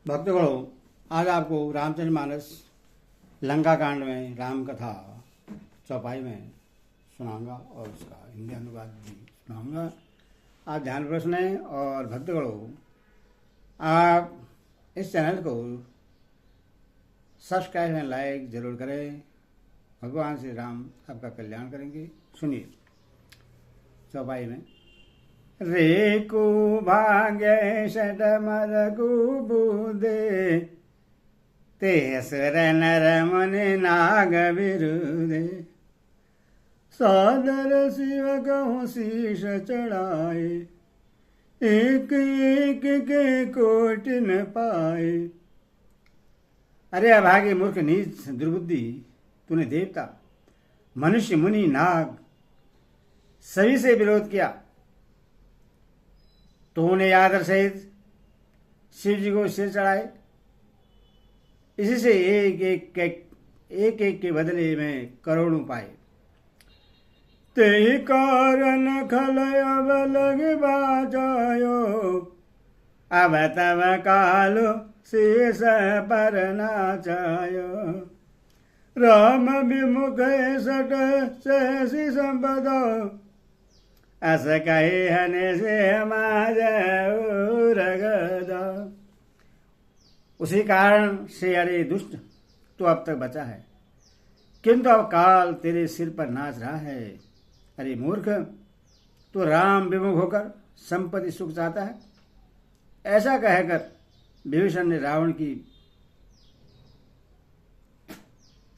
भक्तगणों, आज आपको रामचरितमानस लंका कांड में राम कथा चौपाई में सुनाऊंगा और उसका हिंदी अनुवाद भी सुनाऊंगा। आप ध्यानपूर्वक सुने। और भक्तगणों, आप इस चैनल को सब्सक्राइब एंड लाइक जरूर करें। भगवान श्री राम आपका कल्याण करेंगे। सुनिए चौपाई में। रे को भाग्य षट मद कुबुदे तेसर नर मुनि नाग विरुदे सादर शिव कहूँ शीश चढ़ाए एक एक के कोटि न पाए। अरे अभागे मूर्ख नीच दुर्बुद्धि, तूने देवता मनुष्य मुनि नाग सभी से विरोध किया। तूने आदर सहित शिव जी को सिर चढ़ाए, इसी से एक के बदले में करोड़ों पाए। ते कारण खल अब लग बाजायो अब तब कालो शेष पर नाचायो। राम विमुख सट सहसी संपदा अस कहे हने से रगदा। उसी कारण से अरे दुष्ट तो अब तक बचा है, किंतु अब काल तेरे सिर पर नाच रहा है। अरे मूर्ख, तो राम विमुख होकर संपत्ति सुख चाहता है। ऐसा कहकर विभीषण ने रावण की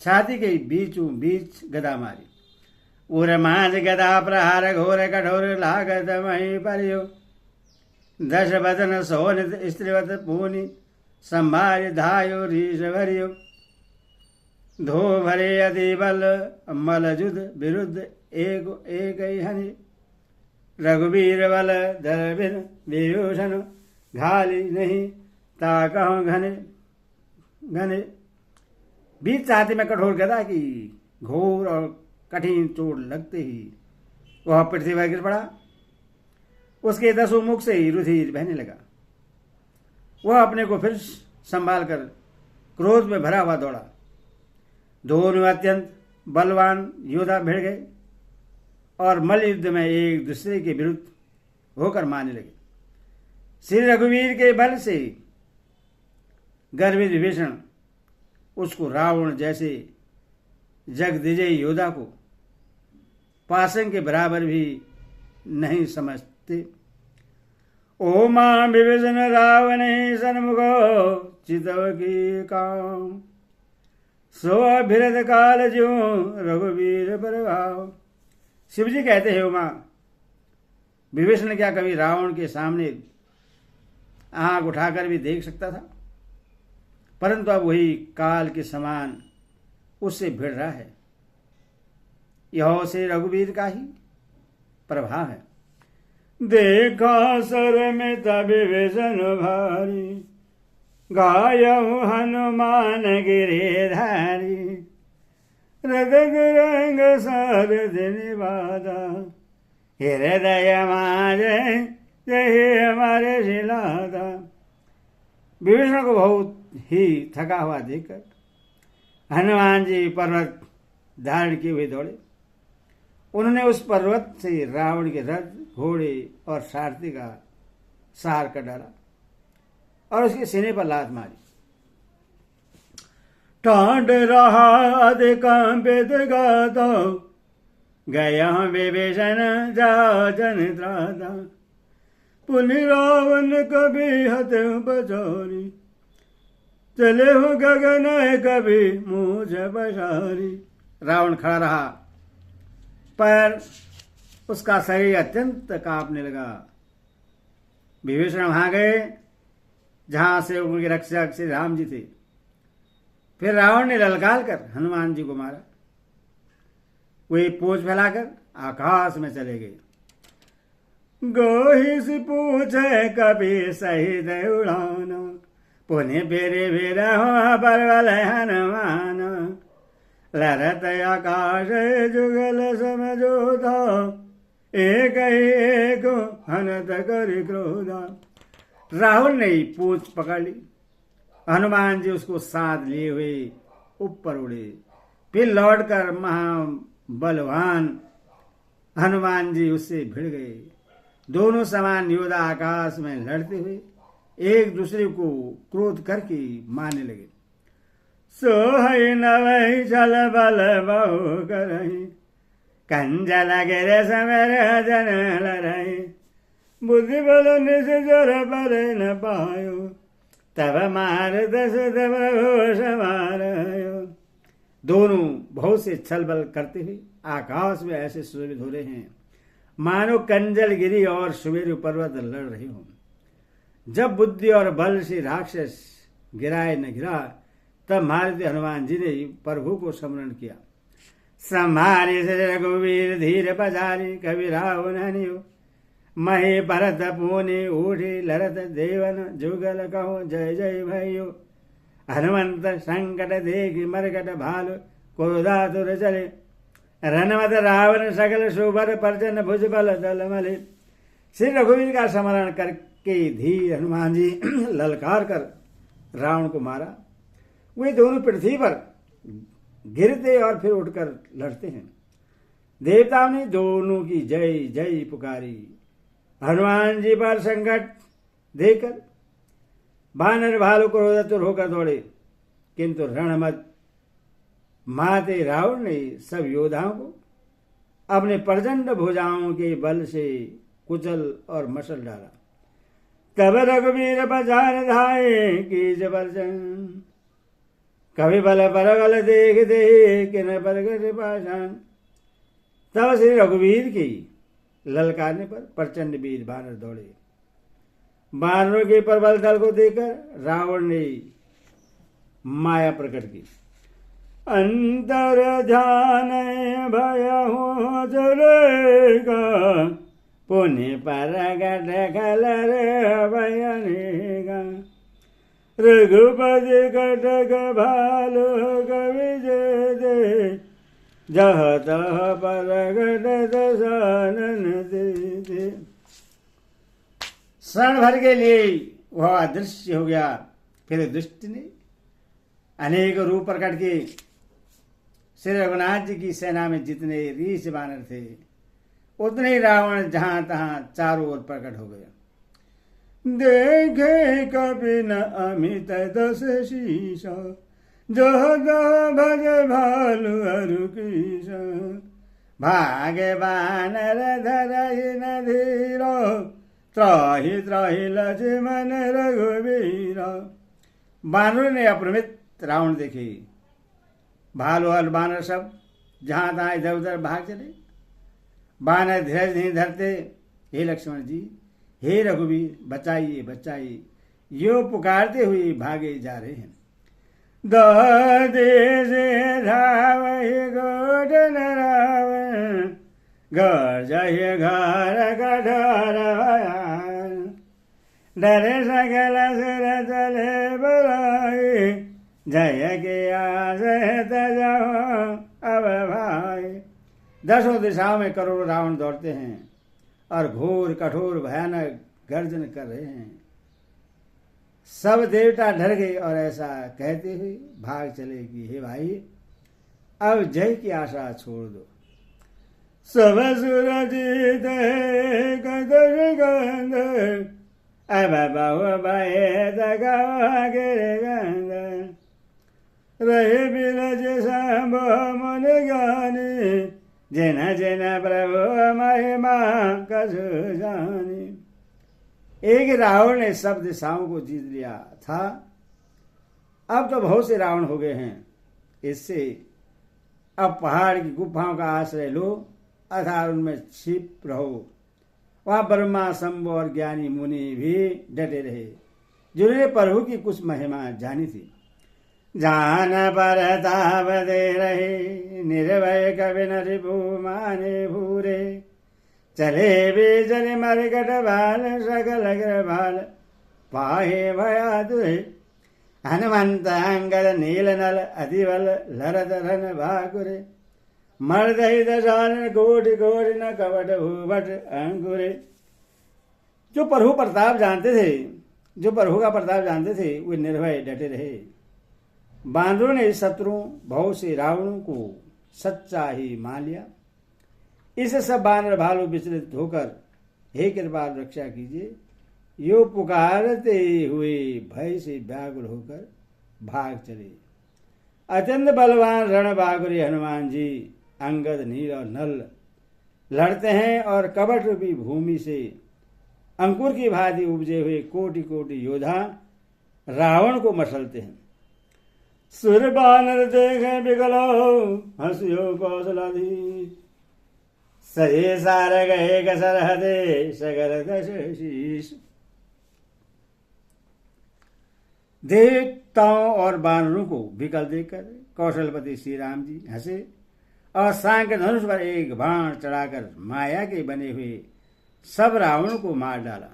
छाती के बीचों बीच गदा मारी। उर मांझ गदा प्रहार घोर कठोर लागत मही परियो। दश बदन सोनित स्त्रीवत पूनि संभार धायो रीश भरियो। धो भरे अति बल मल जुद विरुद्ध एक एक हनि। रघुवीर बल धर बिन विभूषण घाली नहीं ताकहु घने घने। बीच छाती में कठोर गदा की घोर और कठिन चोट लगते ही वह पृथ्वी पर गिर पड़ा। उसके दसों मुख से ही रुधिर बहने लगा। वह अपने को फिर संभाल कर क्रोध में भरा हुआ दौड़ा। दोनों अत्यंत बलवान योद्धा भिड़ गए और मल्ल युद्ध में एक दूसरे के विरुद्ध होकर मारने लगे। श्री रघुवीर के बल से गर्वित विभीषण उसको रावण जैसे जगदिजय योद्धा को पासन के बराबर भी नहीं समझते। ओ मां विभीषण रावण सन्मुखो चितव की काम। सो अभिरत काल जो रघुवीर प्रभाव। शिव जी कहते हैं, उमा, विभीषण क्या कभी रावण के सामने आंख उठाकर भी देख सकता था? परंतु अब वही काल के समान उससे भिड़ रहा है। यह से रघुवीर का ही प्रभाव है। देखा सर में तब विभीषण भारी गायहु हनुमान गिरिधारी। रदग रंग सर दिन बादा हृदय मारे जय हमारे शिलादा। विभीषण को बहुत ही थका हुआ देखकर हनुमान जी पर्वत धारण किए हुए दौड़े। उन्होंने उस पर्वत से रावण के रथ, घोड़े और सारथी का सार कर डाला और उसके सीने पर लात मारी। टांड रहा अधिकंपित गाता गया विभीषण जा जन त्राता। पुनि रावण कभी हत बचारी चले हो गगन कभी मुझ बसारी। रावण खड़ा रहा पर उसका शरीर अत्यंत कांपने लगा। विभीषण वहां गए जहां से उनके रक्षक श्री राम जी थे। फिर रावण ने ललकार कर हनुमान जी को मारा। वे पूंछ फैलाकर आकाश में चले गए। गोही से पूछे कभी सहित उड़ाना पुण्य फेरे फेरा हो परवल हनुमान। लहरत आकाश जुगल समझो था एक हनत कर क्रोधा। राहुल ने पूंछ पकड़ ली हनुमान जी उसको साथ लिए हुए ऊपर उड़े। फिर लौटकर महाबलवान हनुमान जी उससे भिड़ गए। दोनों समान योद्धा आकाश में लड़ते हुए एक दूसरे को क्रोध करके मारने लगे। सोहई नवहि चल बल बहु करहि, कंजल गिर समेर जन लरहि, बुद्धि बल निज जर पर न पायो, तब मार दस प्रभु समारयो। दोनों बहुत से छल बल करते हुए आकाश में ऐसे सुशोभित हो रहे हैं मानो कंजल गिरी और सुमेरु पर्वत लड़ रहे हो। जब बुद्धि और बल से राक्षस गिराए न गिरा, तब मारुति हनुमान जी ने प्रभु को स्मरण किया। संहारे से रघुवीर धीर पधारी, कवि रावण हनियो महे भरत पुनि उठे लरत देवन, जुगल कहो जय जय भयो। हनुमंत संकट देखि मरकट भालु, क्रोधातुर चले रनमत रावण सकल सुभर परजन भुज बल दल मले। श्री रघुवीर का स्मरण करके धीर हनुमान जी ललकार कर रावण को मारा। वे दोनों पृथ्वी पर गिरते और फिर उठकर लड़ते हैं। देवताओं ने दोनों की जय जय पुकारी। हनुमान जी पर संकट देकर बानर भालू क्रोधातुर होकर दौड़े, किंतु रणमत माते रावण ने सब योद्धाओं को अपने प्रचंड भुजाओं के बल से कुचल और मसल डाला। तब रघुवीर बजार धाये की जबरजन, कभी बल परगल देख देख न परगट पाषाण। तब श्री रघुवीर की ललकारने पर प्रचंड वीर बानर दौड़े। बानरों के प्रबल दल को देखकर रावण ने माया प्रकट की। अंतर ध्यान भय हो चलेगा, पुण्य परगट कलर भयनेगा। रघुपति कटक भालु कविजय दे, जह तह परगट दशानन दे। क्षण भर के लिए वह अदृश्य हो गया। फिर दुष्ट ने अनेक रूप प्रकट किए। श्री रघुनाथ जी की सेना में जितने रीछ बानर थे, उतने ही रावण जहां तहां चारों ओर प्रकट हो गया। देखे कपि न अमित दस शीशा, जह तह भज भालु अरु कीशा। भागे बानर धरहि न धीरो, त्राहि त्राहि लक्ष्मण रघुवीर। बानरों ने अप्रमित रावण देखे। भालू और बानर सब जहां तहां इधर उधर भाग चले। बानर धीरज नहीं धरते। हे लक्ष्मण जी, हे रघुवीर, बचाइए बचाइए, यो पुकारते हुए भागे जा रहे हैं। दे से धावहि गोडन रावण, घर जय घर कठोर भयान। डरे सकल सुर चले बुराई, जय के आस तजहो अब भाई। दसों दिशाओं में करोड़ों रावण दौड़ते हैं और घोर कठोर भयानक गर्जन कर रहे हैं। सब देवता डर गए और ऐसा कहते हुए भाग चले कि हे भाई, अब जय की आशा छोड़ दो। सब सुर जीत कदर गंध, अब बहु भय गिर गंध। रहे बिलज शंभो मुन ज्ञानी, जिन जिन प्रभु महिमा कसु जानी। एक रावण ने सब दिशाओं को जीत लिया था। अब तो बहुत से रावण हो गए हैं। इससे अब पहाड़ की गुफाओं का आश्रय लो अर्थात उनमें छिप रहो। वहां ब्रह्मा शंभु और ज्ञानी मुनि भी डटे रहे, जिन्होंने प्रभु की कुछ महिमा जानी थी। जान परताप दे रहे, निर्भय कवि न रिपु माने भूरे। चले भी जल मरकट भाल, सकल अग्र भाल पाहे भया तुरे। हनुमंत अंगद नील नल, अधिबल लरत रन भाकुरे। मर्दहि दशानन कोटि कोटि न कपट भूभट अंकुरे। जो प्रभु प्रताप जानते थे जो प्रभु का प्रताप जानते थे वे निर्भय डटे रहे। बानरों ने शत्रुओं भव से रावण को सच्चा ही मान लिया। इस सब बानर भालू विचलित होकर हे कृपाल रक्षा कीजिए यो पुकारते हुए भय से व्याकुल होकर भाग चले। अत्यंत बलवान रणबागुरे हनुमान जी अंगद नील और नल लड़ते हैं और कपट रूपी भूमि से अंकुर की भांति उपजे हुए कोटि कोटि योद्धा रावण को मसलते हैं। सुर बानर देखे बिगलो हंसियो कौशलाधीश सजे सार गए कसरहदे सगर दश शीश। देवताओं और बानरों को विकल देखकर कौशलपति श्री राम जी हंसे और सांक धनुष पर एक बाण चढ़ाकर माया के बने हुए सब रावण को मार डाला।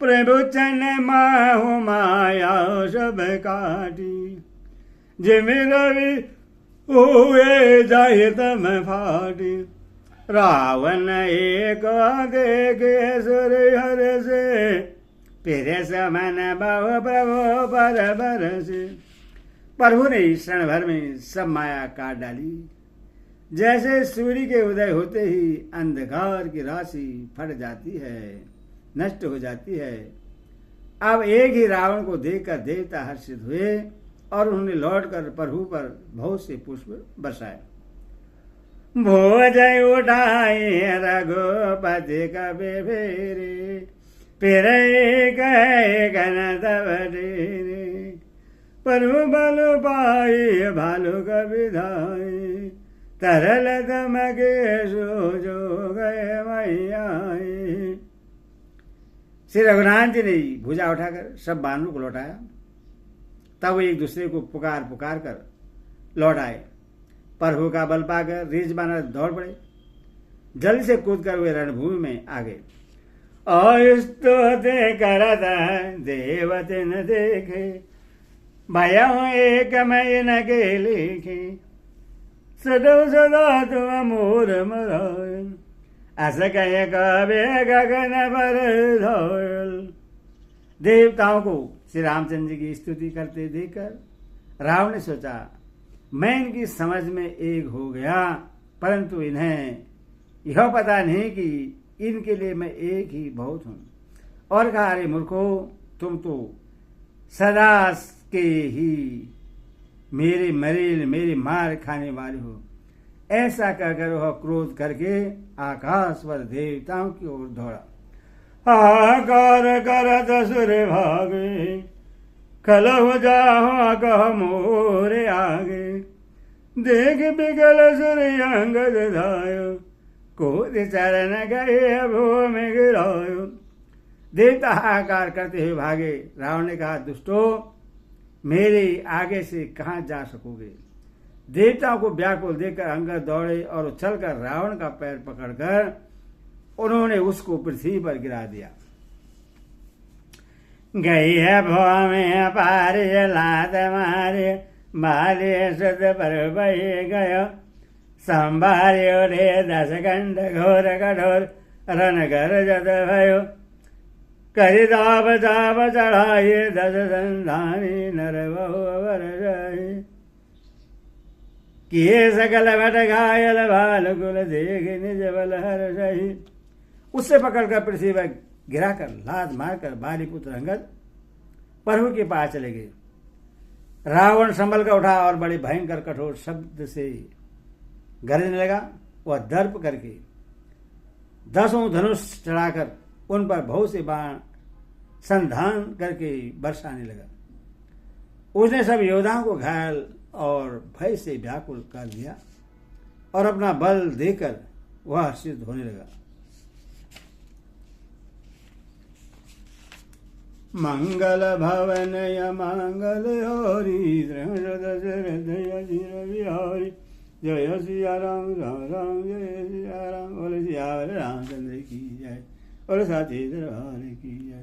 प्रभु चन माहु माया सब काटी जिमि रवि हुए जाहि तम फाटी। रावण एक देखे सुर हर से फिर समन बहु प्रभु पर बरसे। प्रभु ने क्षण भर में सब माया काट डाली। जैसे सूर्य के उदय होते ही अंधकार की राशि फट जाती है, नष्ट हो जाती है। अब एक ही रावण को देखकर देवता हर्षित हुए और उन्होंने लौटकर प्रभु पर बहुत से पुष्प बरसाए। भोज उठाए रघुपति कबे फेरे फिर गए गण तब डेरे। प्रभु बल पाए भालू कबि धाये तरल दमके सो गए मैयाए। श्री रघुनाथ जी ने भुजा उठाकर सब बानरों को लौटाया। तब वो एक दूसरे को पुकार पुकार कर लौट आए। प्रभु का बल पाकर रीछ बानर दौड़ पड़े। जल्दी से कूद कर वे रणभूमि में आ गए। अस्तुति करत देवते न देखे भयं एक मय न के लेखे। सदा सदा तुम मोर मरायल अस कहे कबे गगन पर धोयल। देवताओं को श्री रामचंद्र जी की स्तुति करते देखकर रावण ने सोचा मैं इनकी समझ में एक हो गया, परंतु इन्हें यह पता नहीं कि इनके लिए मैं एक ही बहुत हूं। और कहा अरे मूर्खो तुम तो सदा के ही मेरे मरेल मेरे मार खाने वाले हो। ऐसा कहकर वह क्रोध करके आकाश पर देवताओं की ओर दौड़ा। हाहाकार करत सुर भागे खलहु जाहो कह मोरे आगे। देख बिगल सुर अंगद धायो कोद चरण गए भूमि गिरायो। देवता हाहाकार करते हुए भागे। रावण ने कहा दुष्टो मेरे आगे से कहां जा सकोगे। देवताओं को व्याकुल देखकर अंगद दौड़े और उछलकर रावण का पैर पकड़कर उन्होंने उसको पृथ्वी पर गिरा दिया। गई है भूमि पारे लात मारे मारे सुत पर बही गयो। संभार्यो रे दस गंड घोर कठोर रण गरजत भयो। करि दाब दाब चढ़ाए दस संधानी नर बहु अवर जाए। किए सकल भट घायल भालकुल देख निज बल हर सही। उससे पकड़कर पृथ्वी पर गिराकर लात मारकर बाली पुत्र अंगद प्रभु के पास चले गए। रावण संभल कर उठा और बड़े भयंकर कठोर शब्द से गरजने लगा। वह दर्प करके 10 धनुष चढ़ाकर उन पर बहुत से बाण संधान करके बरसाने लगा। उसने सब योद्धाओं को घायल और भय से व्याकुल कर दिया और अपना बल देकर वह हर्षित होने लगा। मंगल भवन मंगल हरि बिहारी जय सिया राम राम राम जय सिया राम। बोले सिया रामचंद्र की जय। बोले साथी दरबार की जय।